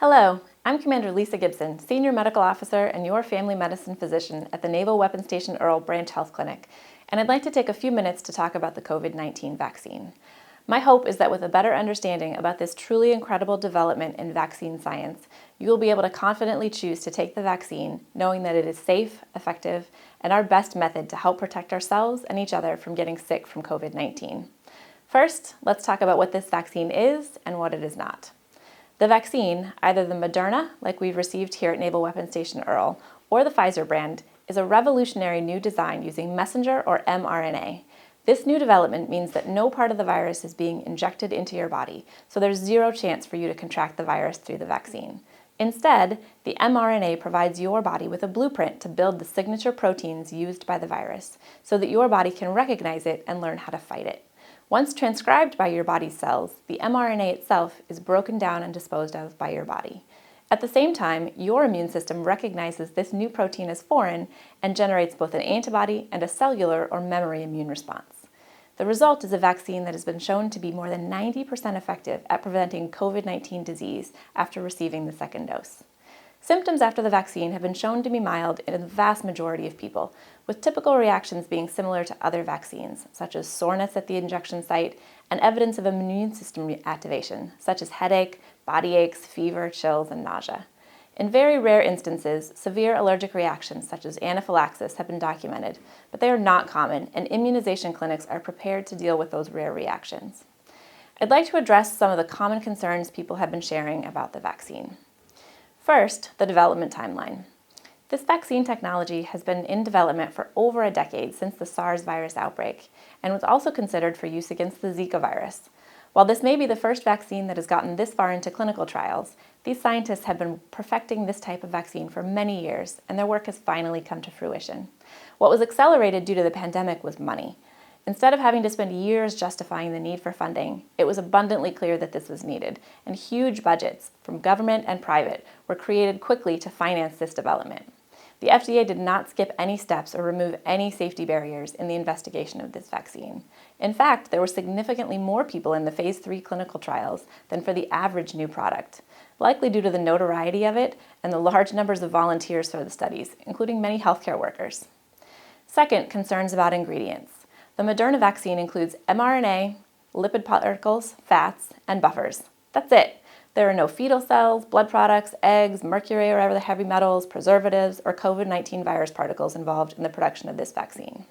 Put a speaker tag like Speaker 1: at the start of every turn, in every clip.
Speaker 1: Hello, I'm Commander Lisa Gibson, Senior Medical Officer and your family medicine physician at the Naval Weapons Station Earl Branch Health Clinic, and I'd like to take a few minutes to talk about the COVID-19 vaccine. My hope is that with a better understanding about this truly incredible development in vaccine science, you will be able to confidently choose to take the vaccine, knowing that it is safe, effective, and our best method to help protect ourselves and each other from getting sick from COVID-19. First, let's talk about what this vaccine is and what it is not. The vaccine, either the Moderna, like we've received here at Naval Weapons Station Earl, or the Pfizer brand, is a revolutionary new design using messenger or mRNA. This new development means that no part of the virus is being injected into your body, so there's zero chance for you to contract the virus through the vaccine. Instead, the mRNA provides your body with a blueprint to build the signature proteins used by the virus, so that your body can recognize it and learn how to fight it. Once transcribed by your body's cells, the mRNA itself is broken down and disposed of by your body. At the same time, your immune system recognizes this new protein as foreign and generates both an antibody and a cellular or memory immune response. The result is a vaccine that has been shown to be more than 90% effective at preventing COVID-19 disease after receiving the second dose. Symptoms after the vaccine have been shown to be mild in the vast majority of people, with typical reactions being similar to other vaccines, such as soreness at the injection site and evidence of immune system activation, such as headache, body aches, fever, chills, and nausea. In very rare instances, severe allergic reactions such as anaphylaxis have been documented, but they are not common, and immunization clinics are prepared to deal with those rare reactions. I'd like to address some of the common concerns people have been sharing about the vaccine. First, the development timeline. This vaccine technology has been in development for over a decade since the SARS virus outbreak and was also considered for use against the Zika virus. While this may be the first vaccine that has gotten this far into clinical trials, these scientists have been perfecting this type of vaccine for many years, and their work has finally come to fruition. What was accelerated due to the pandemic was money. Instead of having to spend years justifying the need for funding, it was abundantly clear that this was needed, and huge budgets, from government and private, were created quickly to finance this development. The FDA did not skip any steps or remove any safety barriers in the investigation of this vaccine. In fact, there were significantly more people in the phase 3 clinical trials than for the average new product, likely due to the notoriety of it and the large numbers of volunteers for the studies, including many healthcare workers. Second, concerns about ingredients. The Moderna vaccine includes mRNA, lipid particles, fats, and buffers. That's it. There are no fetal cells, blood products, eggs, mercury or other heavy metals, preservatives, or COVID-19 virus particles involved in the production of this vaccine.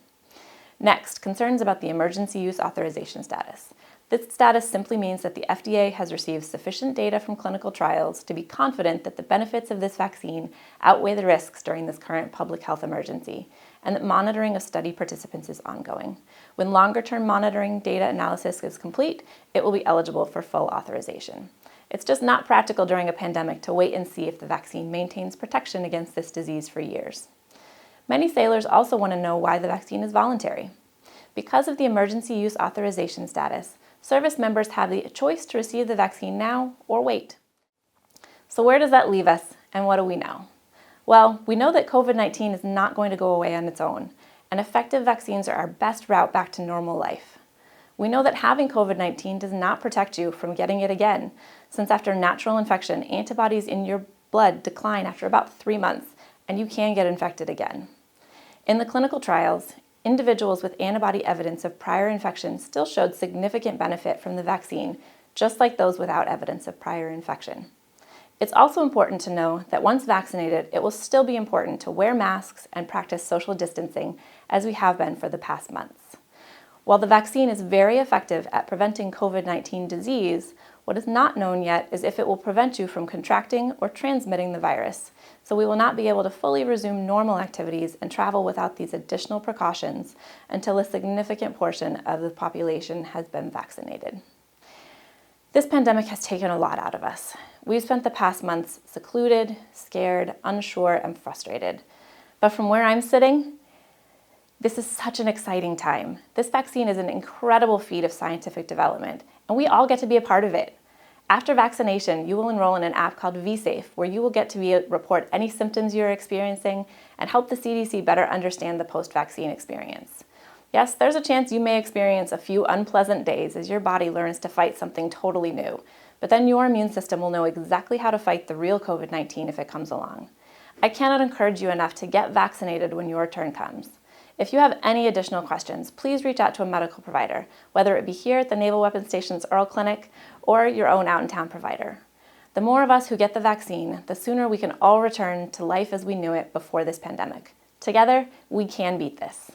Speaker 1: Next, concerns about the emergency use authorization status. This status simply means that the FDA has received sufficient data from clinical trials to be confident that the benefits of this vaccine outweigh the risks during this current public health emergency, and that monitoring of study participants is ongoing. When longer-term monitoring data analysis is complete, it will be eligible for full authorization. It's just not practical during a pandemic to wait and see if the vaccine maintains protection against this disease for years. Many sailors also want to know why the vaccine is voluntary. Because of the emergency use authorization status, service members have the choice to receive the vaccine now or wait. So where does that leave us, and what do we know? Well, we know that COVID-19 is not going to go away on its own, and effective vaccines are our best route back to normal life. We know that having COVID-19 does not protect you from getting it again, since after natural infection, antibodies in your blood decline after about 3 months, and you can get infected again. In the clinical trials, individuals with antibody evidence of prior infection still showed significant benefit from the vaccine, just like those without evidence of prior infection. It's also important to know that once vaccinated, it will still be important to wear masks and practice social distancing, as we have been for the past months. While the vaccine is very effective at preventing COVID-19 disease, what is not known yet is if it will prevent you from contracting or transmitting the virus, so we will not be able to fully resume normal activities and travel without these additional precautions until a significant portion of the population has been vaccinated. This pandemic has taken a lot out of us. We've spent the past months secluded, scared, unsure, and frustrated. But from where I'm sitting, this is such an exciting time. This vaccine is an incredible feat of scientific development, and we all get to be a part of it. After vaccination, you will enroll in an app called vSafe, where you will get to report any symptoms you're experiencing and help the CDC better understand the post-vaccine experience. Yes, there's a chance you may experience a few unpleasant days as your body learns to fight something totally new, but then your immune system will know exactly how to fight the real COVID-19 if it comes along. I cannot encourage you enough to get vaccinated when your turn comes. If you have any additional questions, please reach out to a medical provider, whether it be here at the Naval Weapons Station's Earl Clinic or your own out-in-town provider. The more of us who get the vaccine, the sooner we can all return to life as we knew it before this pandemic. Together, we can beat this.